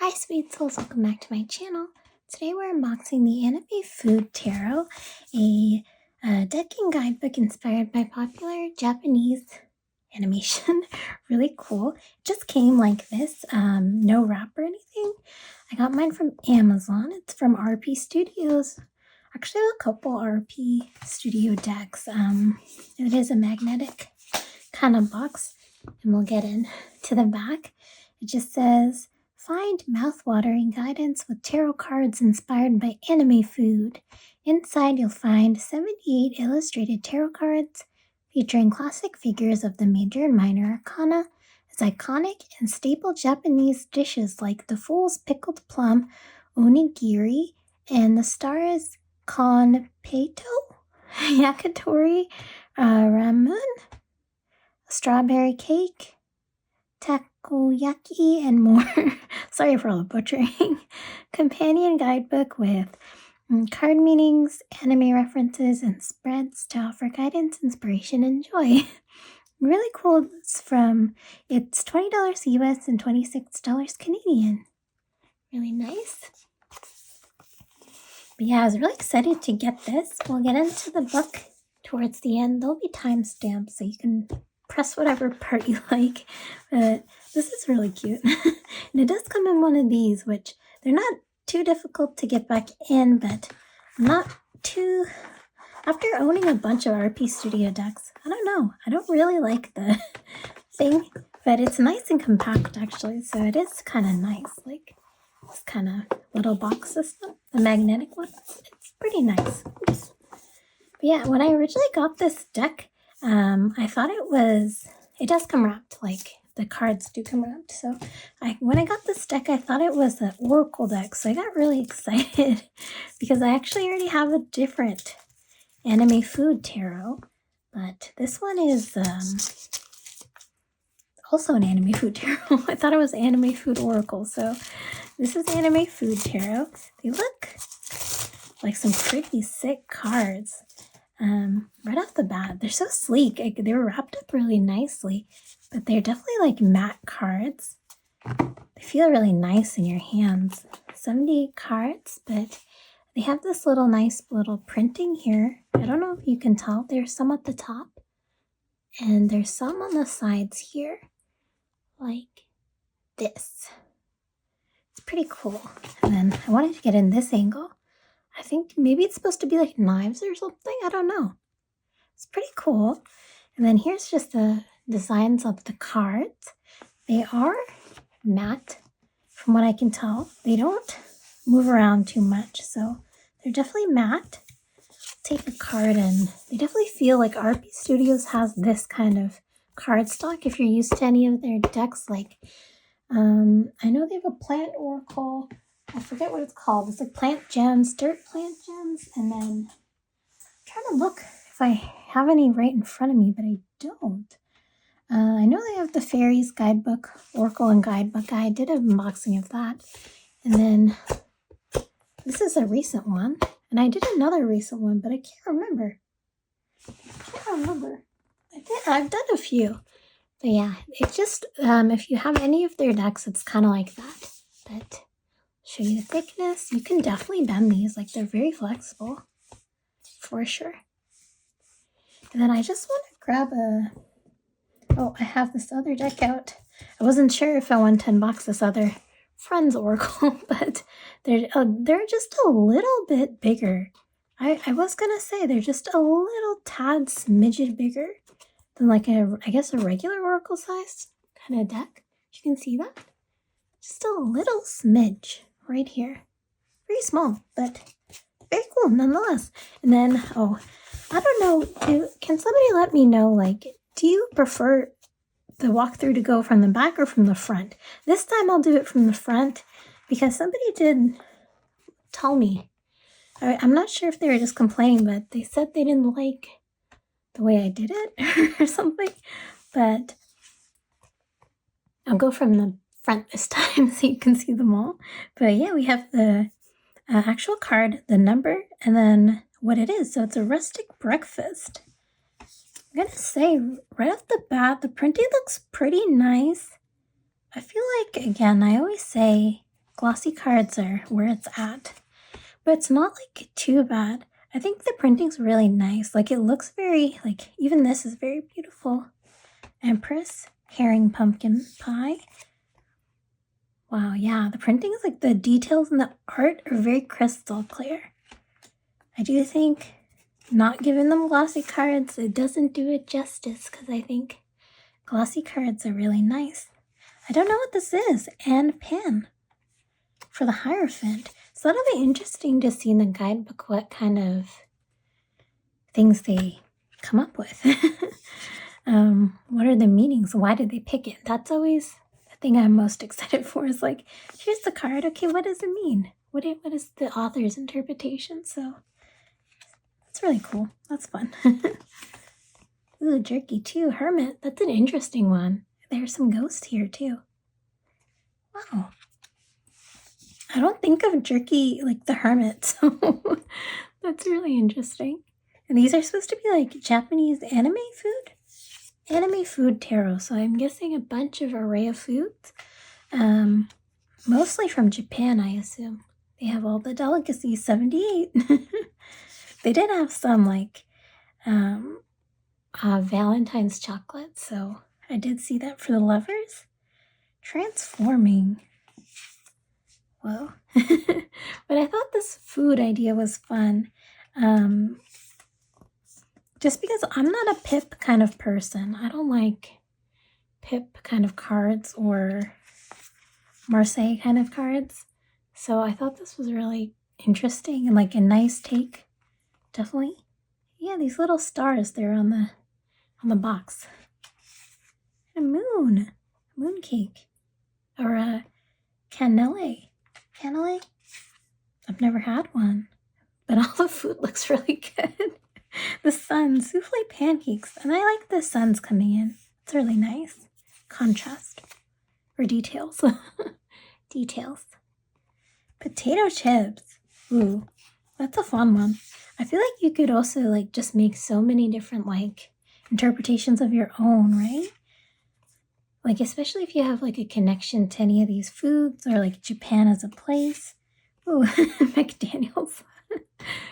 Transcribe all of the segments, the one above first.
Hi sweet souls, welcome back to my channel. Today we're unboxing the Anime Food Tarot, a decking guidebook inspired by popular Japanese animation. Really cool. It just came like this, no wrap or anything. I got mine from Amazon. It's from RP Studios. Actually, a couple RP Studio decks. It is a magnetic kind of box, and we'll get into the back. It just says, find mouth-watering guidance with tarot cards inspired by anime food. Inside you'll find 78 illustrated tarot cards featuring classic figures of the Major and Minor Arcana as iconic and staple Japanese dishes like the Fool's Pickled Plum, onigiri, and the stars konpeito, yakitori, ramen, strawberry cake, takoyaki, and more. Sorry for all the butchering. Companion guidebook with card meanings, anime references, and spreads to offer guidance, inspiration, and joy. Really cool. It's $20 US and $26 Canadian. Really nice. But yeah, I was really excited to get this. We'll get into the book towards the end. There'll be timestamps so you can press whatever part you like. But this is really cute. And it does come in one of these, which they're not too difficult to get back in, but not too... After owning a bunch of RP Studio decks, I don't know. I don't really like the thing, but it's nice and compact actually, so it is kind of nice. Like this kind of little box system, the magnetic one. It's pretty nice. Oops. But yeah, when I originally got this deck, I thought it does come wrapped, like the cards do come wrapped. So when I got this deck, I thought it was an Oracle deck. So I got really excited because I actually already have a different Anime Food Tarot. But this one is also an Anime Food Tarot. I thought it was Anime Food Oracle. So this is Anime Food Tarot. They look like some pretty sick cards. Right off the bat, they're so sleek. They were wrapped up really nicely, but they're definitely like matte cards. They feel really nice in your hands. 78 cards, but they have this nice little printing here. I don't know if you can tell. There's some at the top, and there's some on the sides here, like this. It's pretty cool. And then I wanted to get in this angle. I think maybe it's supposed to be like knives or something. I don't know. It's pretty cool. And then here's just the designs of the cards. They are matte, from what I can tell. They don't move around too much, so they're definitely matte. Take a card, and they definitely feel like RP Studios has this kind of card stock. If you're used to any of their decks, like I know they have a plant oracle. I forget what it's called. It's like plant gems, dirt plant gems, and then I'm trying to look if I have any right in front of me, but I don't. I know they have the Fairies Guidebook, Oracle and Guidebook. I did an unboxing of that. And then this is a recent one, and I did another recent one, but I can't remember. I've done a few. But yeah, it's just, if you have any of their decks, it's kind of like that. But show you the thickness. You can definitely bend these, like they're very flexible for sure. And then I just want to grab I have this other deck out. I wasn't sure if I wanted to unbox this other Friends Oracle, but they're just a little bit bigger. I was gonna say they're just a little tad smidget bigger than like I guess a regular Oracle size kind of deck. You can see that. Just a little smidge right here. Very small, but very cool nonetheless. And then, I don't know, can somebody let me know, like, do you prefer the walkthrough to go from the back or from the front? This time I'll do it from the front because somebody did tell me. I'm not sure if they were just complaining, but they said they didn't like the way I did it or something. But I'll go from the front this time so you can see them all. But yeah, we have the actual card, the number, and then what it is. So it's a rustic breakfast. I'm gonna say right off the bat, the printing looks pretty nice. I feel like, again, I always say glossy cards are where it's at. But it's not like too bad. I think the printing's really nice. Like it looks very, like even this is very beautiful. Empress, herring pumpkin pie. Wow, yeah, the printing is like the details in the art are very crystal clear. I do think not giving them glossy cards, it doesn't do it justice because I think glossy cards are really nice. I don't know what this is. And pan for the Hierophant. So that'll be interesting to see in the guidebook what kind of things they come up with. What are the meanings? Why did they pick it? That's always the thing I'm most excited for is like, here's the card. Okay, what does it mean? What is the author's interpretation? So that's really cool. That's fun. Ooh, jerky too. Hermit. That's an interesting one. There's some ghosts here too. Wow. I don't think of jerky like the hermit, so that's really interesting. And these are supposed to be like Japanese anime food? Anime food tarot, so I'm guessing a bunch of array of foods. Mostly from Japan, I assume. They have all the delicacies, 78. They did have some like Valentine's chocolate, so I did see that for the lovers. Transforming. Whoa. But I thought this food idea was fun. Just because I'm not a pip kind of person. I don't like pip kind of cards or Marseille kind of cards. So I thought this was really interesting and like a nice take. Definitely. Yeah, these little stars there on the box. A moon. Moon cake. Or a cannelle. Cannelle? I've never had one. But all the food looks really good. The sun, souffle pancakes. And I like the suns coming in. It's really nice. Contrast. Or details. Details. Potato chips. Ooh, that's a fun one. I feel like you could also like just make so many different like interpretations of your own, right? Like especially if you have like a connection to any of these foods or like Japan as a place. Ooh, McDaniels.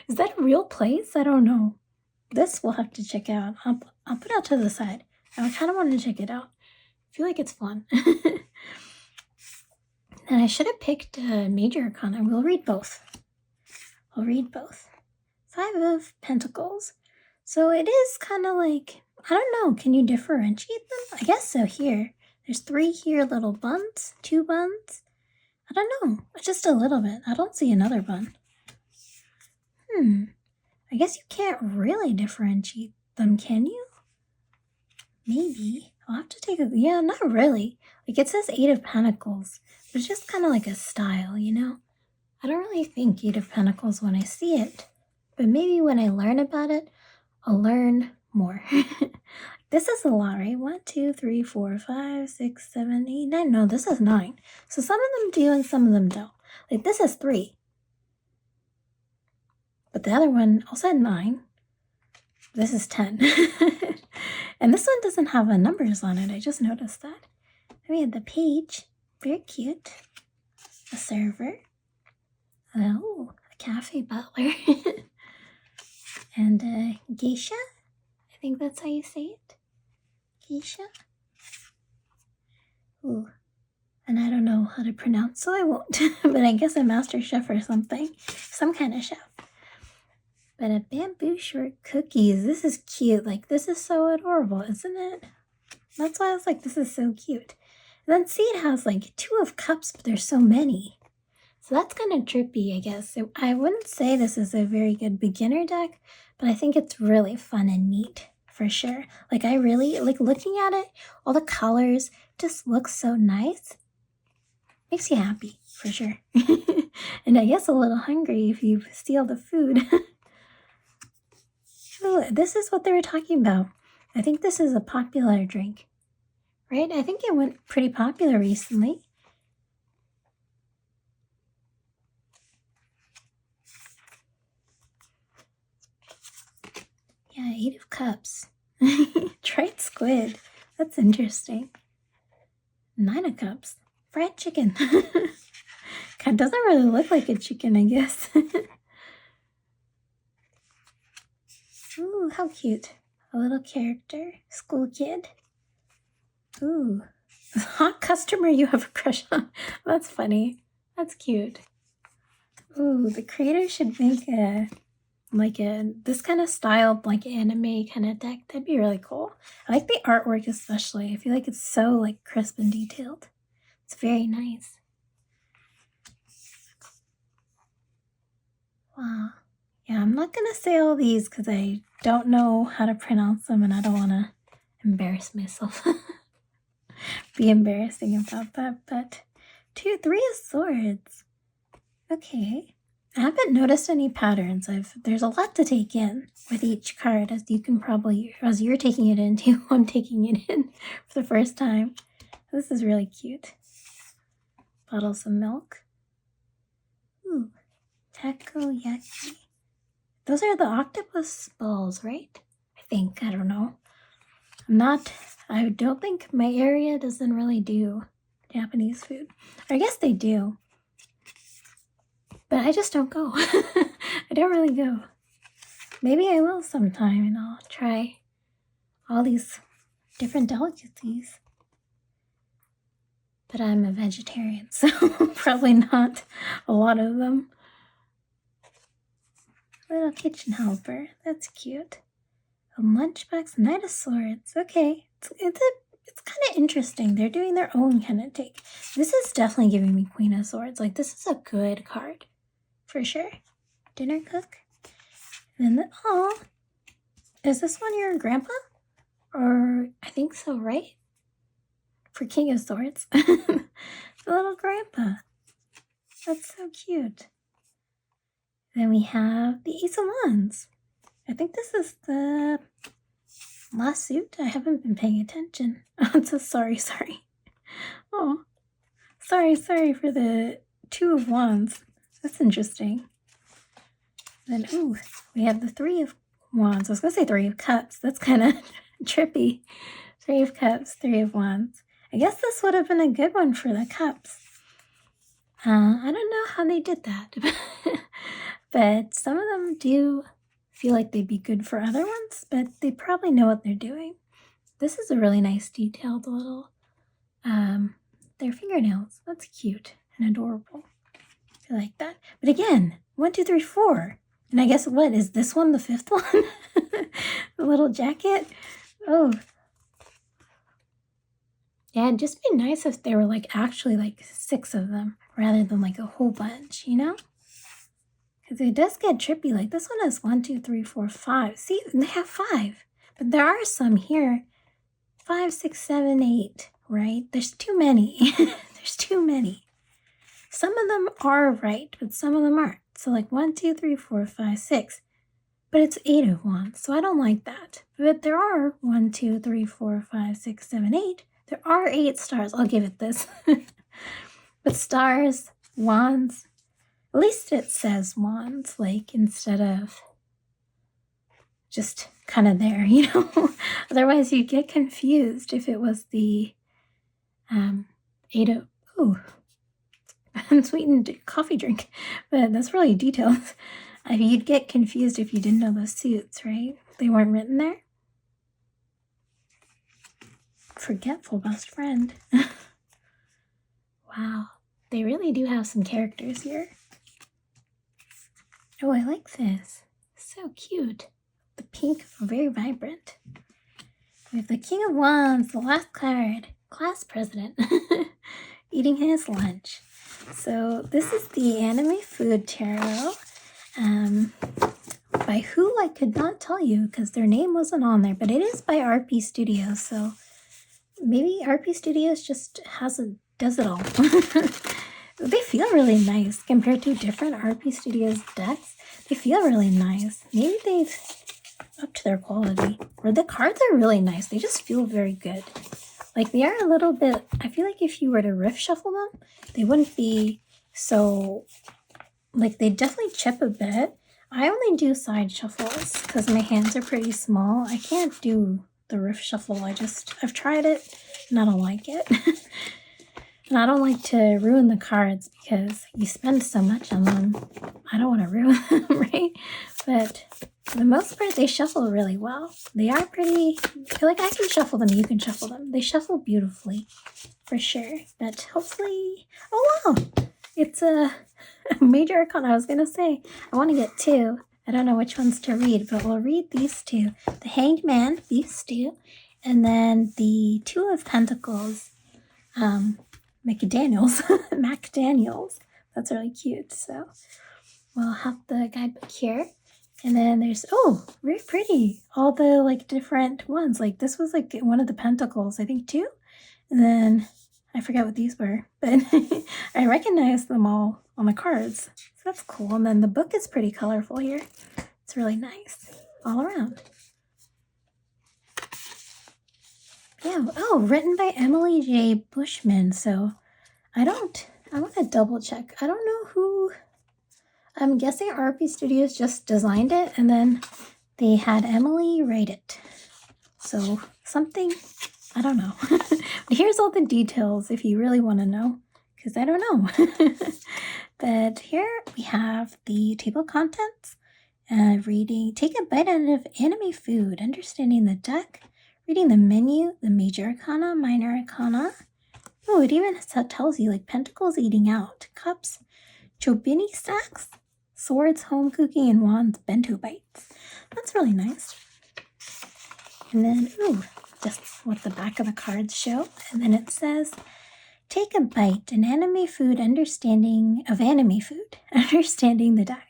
Is that a real place? I don't know. This we'll have to check out. I'll put it out to the side. I kind of want to check it out. I feel like it's fun. And I should have picked Major Arcana. We'll read both. I'll read both. 5 of Pentacles. So it is kind of like, I don't know, can you differentiate them? I guess so here. There's 3 here, little buns, 2 buns. I don't know, just a little bit. I don't see another bun. I guess you can't really differentiate them, can you? Maybe. I'll have to take a, yeah, not really. Like it says 8 of Pentacles. It's just kind of like a style, you know? I don't really think 8 of Pentacles when I see it. But maybe when I learn about it, I'll learn more. This is a lot, right? 1, 2, 3, 4, 5, 6, 7, 8, 9. No, this is 9. So some of them do and some of them don't. Like this is 3. But the other one also had 9. This is 10. And this one doesn't have numbers on it. I just noticed that. And we had the page. Very cute. A server. Oh, a cafe butler. And a geisha. I think that's how you say it. Geisha. Ooh. And I don't know how to pronounce, so I won't. But I guess a master chef or something. Some kind of chef. But a bamboo short cookies. This is cute. Like, this is so adorable, isn't it? That's why I was like, this is so cute. And then see, it has like 2 of cups, but there's so many. So that's kind of trippy, I guess. So I wouldn't say this is a very good beginner deck, but I think it's really fun and neat, for sure. Like, I really, like, looking at it, all the colors just look so nice. Makes you happy, for sure. And I guess a little hungry if you steal the food. Oh, this is what they were talking about. I think this is a popular drink, right? I think it went pretty popular recently. Yeah, 8 of Cups. Tried squid. That's interesting. 9 of Cups. Fried chicken. Kind It doesn't really look like a chicken, I guess. Ooh, how cute. A little character. School kid. Ooh. Hot customer you have a crush on. That's funny. That's cute. Ooh, the creator should make this kind of style, like anime kind of deck. That'd be really cool. I like the artwork especially. I feel like it's so like crisp and detailed. It's very nice. Wow. Yeah, I'm not gonna say all these because I don't know how to pronounce them and I don't want to embarrass myself. Be embarrassing about that, but 2, 3 of swords. Okay. I haven't noticed any patterns. There's a lot to take in with each card, as you can probably, as you're taking it in too, I'm taking it in for the first time. This is really cute. Bottles of milk. Ooh, takoyaki. Those are the octopus balls, right? I think, I don't know. I don't think my area doesn't really do Japanese food. Or I guess they do. But I just don't go. I don't really go. Maybe I will sometime and I'll try all these different delicacies. But I'm a vegetarian, so probably not a lot of them. Little kitchen helper. That's cute. A lunchbox, Knight of Swords. Okay. It's kind of interesting. They're doing their own kind of take. This is definitely giving me Queen of Swords. Like, this is a good card. For sure. Dinner cook. And then, oh, is this one your grandpa? Or, I think so, right? For King of Swords. The little grandpa. That's so cute. Then we have the Ace of Wands. I think this is the last suit. I haven't been paying attention. I'm so sorry. Oh, sorry for the 2 of Wands. That's interesting. Then, ooh, we have the 3 of Wands. I was going to say 3 of Cups. That's kind of trippy. 3 of Cups, 3 of Wands. I guess this would have been a good one for the Cups. I don't know how they did that. But some of them do feel like they'd be good for other ones, but they probably know what they're doing. This is a really nice detailed little, their fingernails. That's cute and adorable. I like that. But again, 1, 2, 3, 4. And I guess what is this one, the 5th one? The little jacket. Oh. Yeah, it'd just be nice if there were like actually like 6 of them rather than like a whole bunch, you know? Because it does get trippy. Like this one has 1, 2, 3, 4, 5. See, they have 5. But there are some here. 5, 6, 7, 8, right? There's too many. There's too many. Some of them are right, but some of them aren't. So like 1, 2, 3, 4, 5, 6. But it's 8 of Wands, so I don't like that. But there are 1, 2, 3, 4, 5, 6, 7, 8. There are 8 stars. I'll give it this. But stars, wands, at least it says wands, like instead of just kind of there, you know? Otherwise you'd get confused if it was the 8 of, ooh, unsweetened coffee drink. But that's really detailed. You'd get confused if you didn't know those suits, right? They weren't written there. Forgetful best friend. Wow, they really do have some characters here. Oh, I like this. So cute. The pink, very vibrant. We have the King of Wands, the last card. Class president. Eating his lunch. So this is the Anime Food Tarot. By who I could not tell you because their name wasn't on there, but it is by RP Studios, so maybe RP Studios just does it all. They feel really nice compared to different RP Studios decks. They feel really nice. Maybe they've upped their quality. Or the cards are really nice. They just feel very good. Like they are a little bit, I feel like if you were to riff shuffle them, they wouldn't be so, like they definitely chip a bit. I only do side shuffles because my hands are pretty small. I can't do the riff shuffle. I've tried it and I don't like it. And I don't like to ruin the cards because you spend so much on them. I don't want to ruin them, right? But for the most part, they shuffle really well. They are pretty, I feel like I can shuffle them, you can shuffle them. They shuffle beautifully, for sure. But hopefully, oh wow, it's a Major Arcana. I was going to say, I want to get two. I don't know which ones to read, but we'll read these two. The Hanged Man, these two, and then the Two of Pentacles, McDaniels, McDaniels. That's really cute. So we'll have the guidebook here. And then there's, oh, very pretty. All the like different ones. Like this was like one of the pentacles, I think two. And then I forget what these were, but I recognize them all on the cards. So that's cool. And then the book is pretty colorful here. It's really nice all around. Yeah. Oh, written by Emily Bushman. So I want to double check. I don't know who, I'm guessing RP Studios just designed it and then they had Emily write it. So something, I don't know. But here's all the details if you really want to know, because I don't know. But here we have the table of contents, reading, take a bite out of anime food, understanding the deck, reading the menu, the Major Arcana, Minor Arcana. Oh, it even tells you like pentacles eating out, cups, chobini stacks, swords, home cooking, and wands, bento bites. That's really nice. And then, ooh, just what the back of the cards show. And then it says, take a bite, an anime food understanding of anime food, understanding the deck.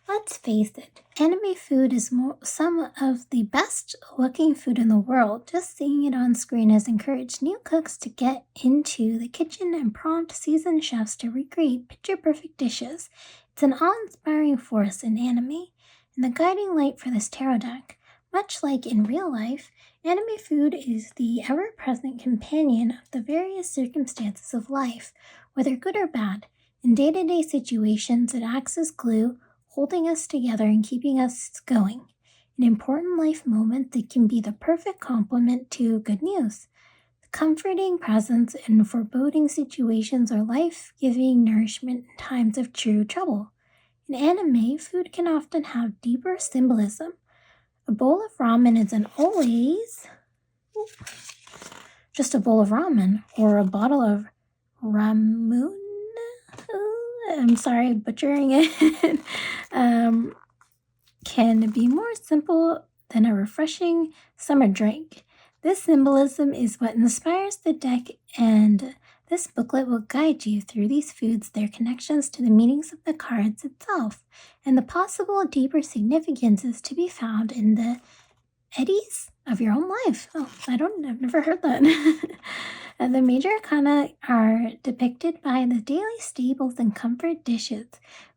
Let's face it, anime food is some of the best looking food in the world. Just seeing it on screen has encouraged new cooks to get into the kitchen and prompt seasoned chefs to recreate picture-perfect dishes. It's an awe-inspiring force in anime, and the guiding light for this tarot deck. Much like in real life, anime food is the ever-present companion of the various circumstances of life, whether good or bad. In day-to-day situations, it acts as glue, holding us together and keeping us going. In important life moments, it can be the perfect complement to good news. The comforting presence in foreboding situations or life-giving nourishment in times of true trouble. In anime, food can often have deeper symbolism. A bowl of ramen isn't always just a bowl of ramen or a bottle of ramen. I'm sorry, butchering it. Can be more simple than a refreshing summer drink. This symbolism is what inspires the deck, and this booklet will guide you through these foods, their connections to the meanings of the cards itself, and the possible deeper significances to be found in the eddies of your own life. Oh, I've never heard that. The Major Arcana are depicted by the daily staples and comfort dishes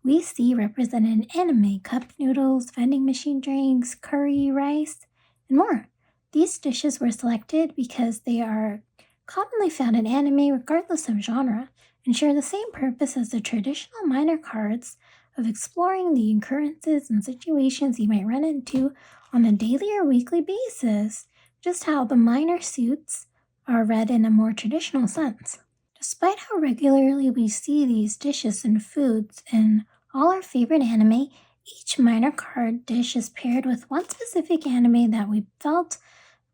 we see represented in anime: cup noodles, vending machine drinks, curry, rice, and more. These dishes were selected because they are commonly found in anime regardless of genre, and share the same purpose as the traditional minor cards of exploring the occurrences and situations you might run into on a daily or weekly basis, just how the minor suits are read in a more traditional sense. Despite how regularly we see these dishes and foods in all our favorite anime, each minor card dish is paired with one specific anime that we felt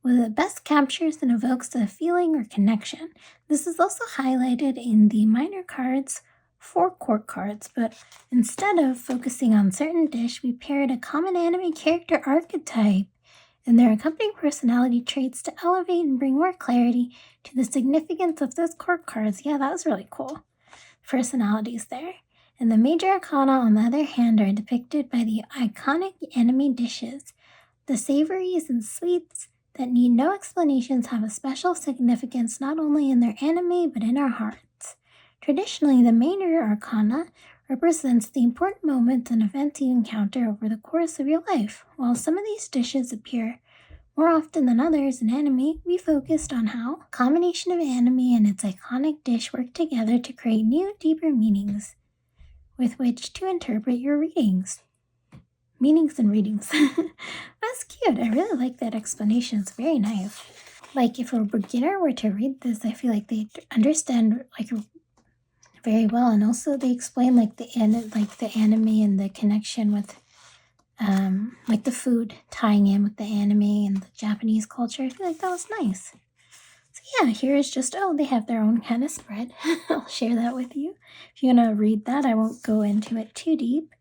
was best captures and evokes a feeling or connection. This is also highlighted in the minor cards for court cards, but instead of focusing on certain dish, we paired a common anime character archetype and their accompanying personality traits to elevate and bring more clarity to the significance of those court cards. Yeah, that was really cool. Personalities there. And the Major Arcana, on the other hand, are depicted by the iconic anime dishes. The savories and sweets that need no explanations have a special significance not only in their anime but in our hearts. Traditionally, the Major Arcana represents the important moments and events you encounter over the course of your life. While some of these dishes appear more often than others in anime, we focused on how a combination of anime and its iconic dish work together to create new, deeper meanings with which to interpret your readings. Meanings and readings. That's cute. I really like that explanation. It's very nice. like if a beginner were to read this, I feel like they understand like very well, and also they explain like the anime and the connection with like the food tying in with the anime and the Japanese culture. I feel like that was nice. So yeah, here is just, oh, they have their own kind of spread. I'll share that with you. If you want to read that, I won't go into it too deep.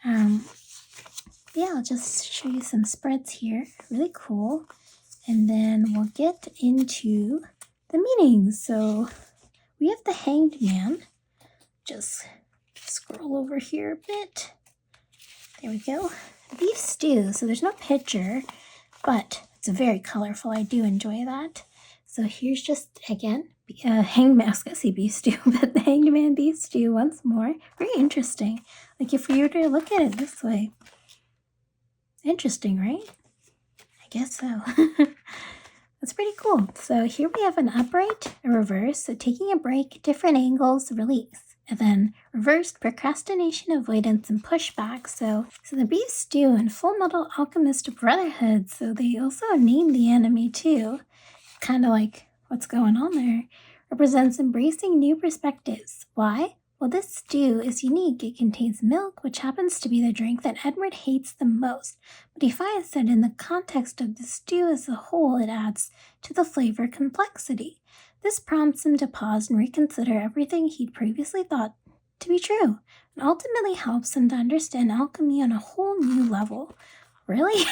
Yeah, I'll just show you some spreads here. Really cool. And then we'll get into the meanings. So we have the Hanged Man. Just scroll over here a bit. There we go. Beef stew. So there's no picture, but it's very colorful. I do enjoy that. So here's just, again, hanged man. I was going to say beef stew, but the Hanged Man beef stew once more. Very interesting. Like if we were to look at it this way. Interesting, right? I guess so. That's pretty cool. So here we have an upright, a reverse, so taking a break, different angles, release. And then reversed, procrastination, avoidance, and pushback. So the beef stew and Full Metal Alchemist Brotherhood. So they also named the anime too. Kind of like what's going on there. Represents embracing new perspectives. Why? Well, this stew is unique. It contains milk, which happens to be the drink that Edward hates the most. But he finds that in the context of the stew as a whole, it adds to the flavor complexity. This prompts him to pause and reconsider everything he'd previously thought to be true, and ultimately helps him to understand alchemy on a whole new level. Really?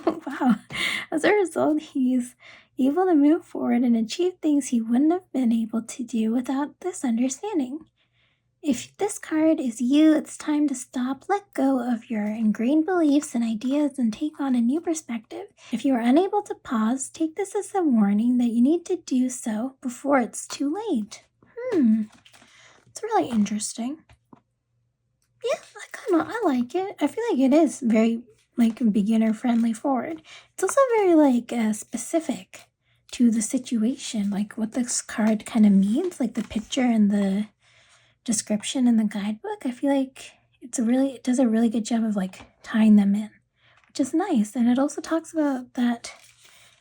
Wow. As a result, he's able to move forward and achieve things he wouldn't have been able to do without this understanding. If this card is you, it's time to stop, let go of your ingrained beliefs and ideas, and take on a new perspective. If you are unable to pause, take this as a warning that you need to do so before it's too late. It's really interesting. Yeah, I like it. I feel like it is very beginner friendly forward. It's also very specific to the situation, like what this card kind of means, like the picture and the description in the guidebook. I feel like it does a really good job of tying them in, which is nice. And it also talks about that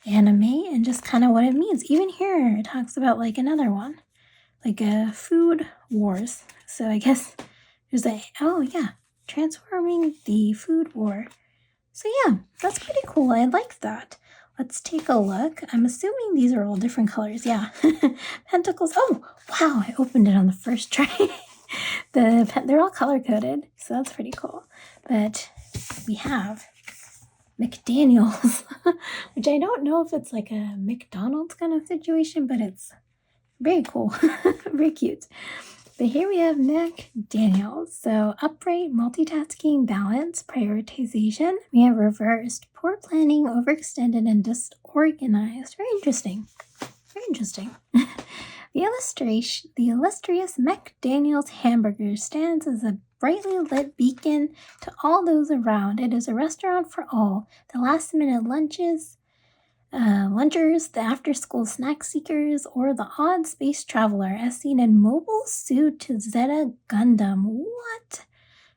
anime and just kind of what it means. Even here it talks about another one, food wars. So I guess there's transforming the food war. So yeah, that's pretty cool. I like that. Let's take a look. I'm assuming these are all different colors. Yeah. Pentacles. Oh, wow. I opened it on the first try. They're all color-coded, so that's pretty cool. But we have McDaniels, which I don't know if it's like a McDonald's kind of situation, but it's very cool. Very cute. But here we have McDaniels. So upright, multitasking, balance, prioritization. We have reversed, poor planning, overextended, and disorganized. Very interesting. Very interesting. The illustrious McDaniels hamburger stands as a brightly lit beacon to all those around. It is a restaurant for all. The last-minute lunchers, the after-school snack seekers, or the odd space traveler as seen in Mobile Suit to Zeta Gundam. What?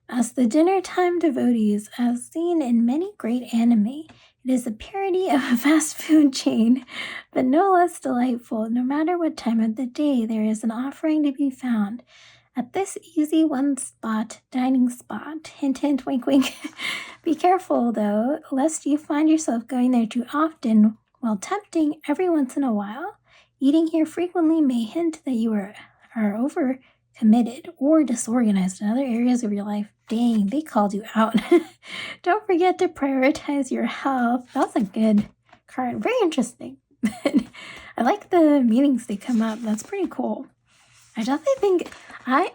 As the dinner time devotees, as seen in many great anime, it is a parody of a fast food chain, but no less delightful. No matter what time of the day, there is an offering to be found at this easy one-spot dining spot. Hint, hint, wink, wink. Be careful, though, lest you find yourself going there too often. While tempting every once in a while, eating here frequently may hint that you are overcommitted or disorganized in other areas of your life. Dang, they called you out. Don't forget to prioritize your health. That's a good card. Very interesting. I like the meanings they come up. That's pretty cool. I definitely think, I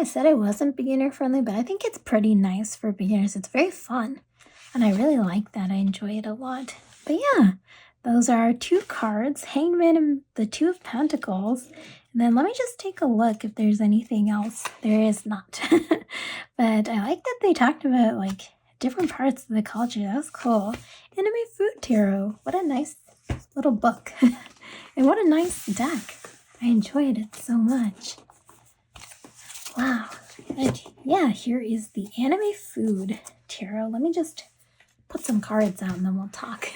said it wasn't beginner friendly, but I think it's pretty nice for beginners. It's very fun. And I really like that. I enjoy it a lot. But yeah, those are our two cards, Hanged Man and the Two of Pentacles. And then let me just take a look if there's anything else. There is not. But I like that they talked about different parts of the culture. That was cool. Anime Food Tarot. What a nice little book. And what a nice deck. I enjoyed it so much. Wow. And yeah, here is the Anime Food Tarot. Let me just put some cards out and then we'll talk.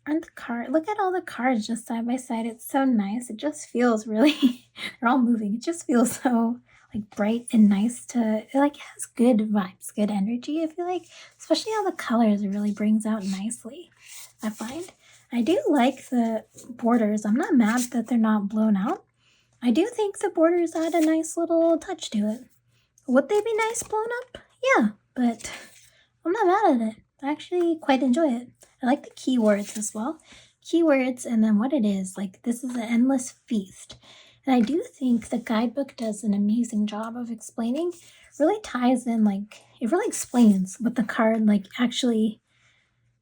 Aren't the card? Look at all the cards just side by side. It's so nice. It just feels really, they're all moving. It just feels so like bright and nice it like has good vibes, good energy, I feel like. Especially all the colors, it really brings out nicely, I find. I do like the borders. I'm not mad that they're not blown out. I do think the borders add a nice little touch to it. Would they be nice blown up? Yeah, but I'm not mad at it. I actually quite enjoy it. I like the keywords as well. Keywords and then what it is. Like, this is an endless feast. And I do think the guidebook does an amazing job of explaining. Really ties in, like, it really explains what the card, like, actually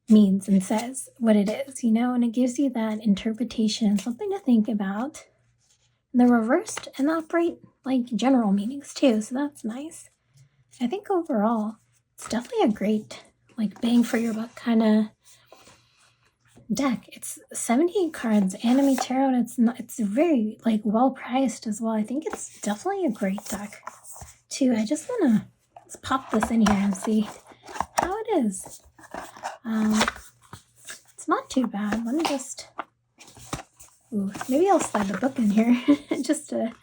means and says what it is, you know? And it gives you that interpretation, something to think about. And the reversed and upright, like, general meanings, too. So that's nice. I think overall, it's definitely a great, like, bang for your buck kind of deck. It's 78 cards, anime tarot, and it's very like well priced as well. I think it's definitely a great deck too. I just want to let's pop this in here and see how it is. It's not too bad. Let me just maybe I'll slide the book in here just to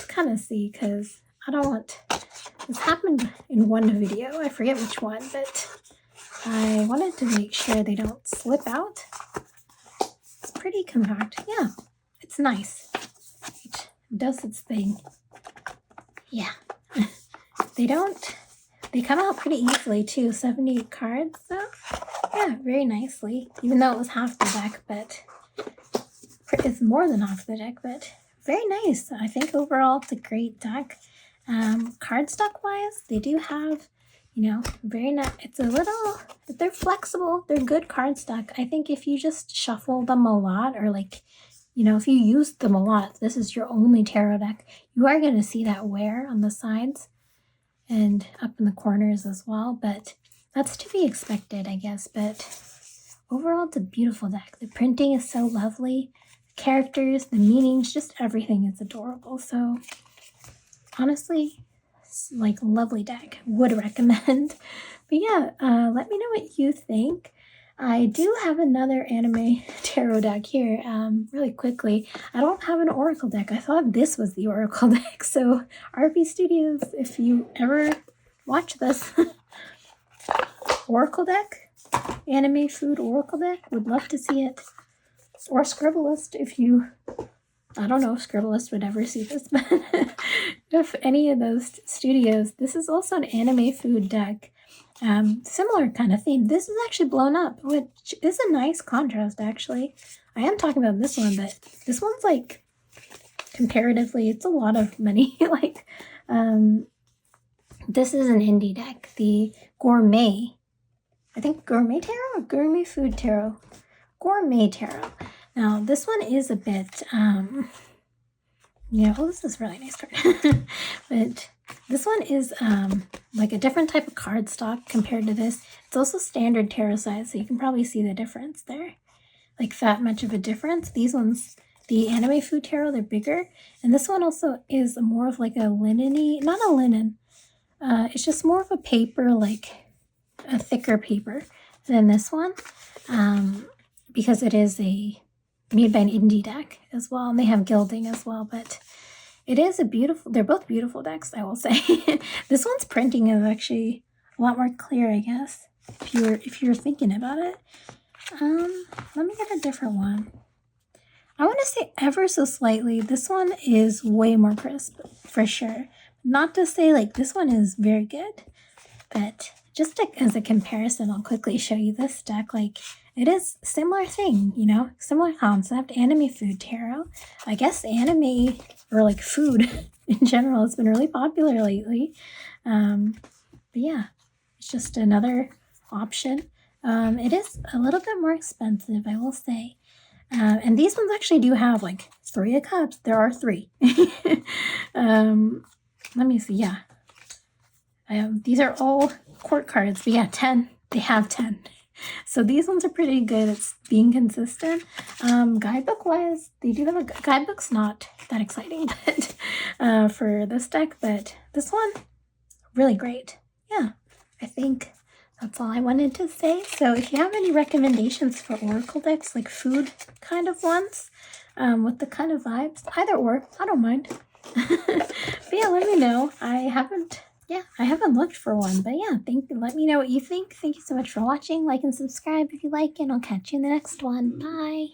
kind of see, because I don't want this happened in one video, I forget which one, but I wanted to make sure they don't slip out. It's pretty compact. Yeah, it's nice. It does its thing. Yeah. They come out pretty easily too. 78 cards, so yeah, very nicely. Even though it was half the deck, but it's more than half the deck, but very nice. I think overall it's a great deck. Cardstock wise, they do have, you know, very nice. It's a little, they're flexible. They're good cardstock. I think if you just shuffle them a lot, or like, you know, if you use them a lot, this is your only tarot deck, you are going to see that wear on the sides and up in the corners as well. But that's to be expected, I guess. But overall, it's a beautiful deck. The printing is so lovely. The characters, the meanings, just everything is adorable. So honestly, like lovely deck, would recommend. But yeah, let me know what you think. I do have another anime tarot deck here. Really quickly, I don't have an oracle deck. I thought this was the oracle deck. So RP Studios, if you ever watch this oracle deck, anime food oracle deck, would love to see it. Or Scribblist, if you, I don't know if Scribblist would ever see this, but if any of those studios, this is also an anime food deck. Similar kind of theme. This is actually blown up, which is a nice contrast, actually. I am talking about this one, but this one's like, comparatively, it's a lot of money. Like, this is an indie deck, the Gourmet. I think Gourmet Tarot or Gourmet Food Tarot? Gourmet Tarot. Now, this one is a bit, yeah, well, this is a really nice card. But this one is like a different type of cardstock compared to this. It's also standard tarot size, so you can probably see the difference there. Like that much of a difference. These ones, the anime food tarot, they're bigger. And this one also is more of like a linen-y, not a linen. It's just more of a paper, like a thicker paper than this one. Because it is made by an indie deck as well. And they have gilding as well, but it is a beautiful, they're both beautiful decks, I will say. This one's printing is actually a lot more clear, I guess, if you're thinking about it. Let me get a different one. I want to say ever so slightly, this one is way more crisp, for sure. Not to say like this one is very good, but just as a comparison, I'll quickly show you this deck. Like, it is similar thing, you know, similar concept, anime food tarot. I guess anime, or like food in general, has been really popular lately. But yeah, it's just another option. It is a little bit more expensive, I will say. And these ones actually do have like 3 of cups. There are 3. Let me see, yeah. These are all court cards, but yeah, 10. They have 10. So these ones are pretty good at being consistent. Guidebook wise, they do have a guidebook's not that exciting, but for this deck, but this one, really great. Yeah, I think That's all I wanted to say. So if you have any recommendations for oracle decks, like food kind of ones, with the kind of vibes, either or, I don't mind. But yeah, let me know. I haven't looked for one, but yeah, let me know what you think. Thank you so much for watching. Like and subscribe if you like, and I'll catch you in the next one. Bye.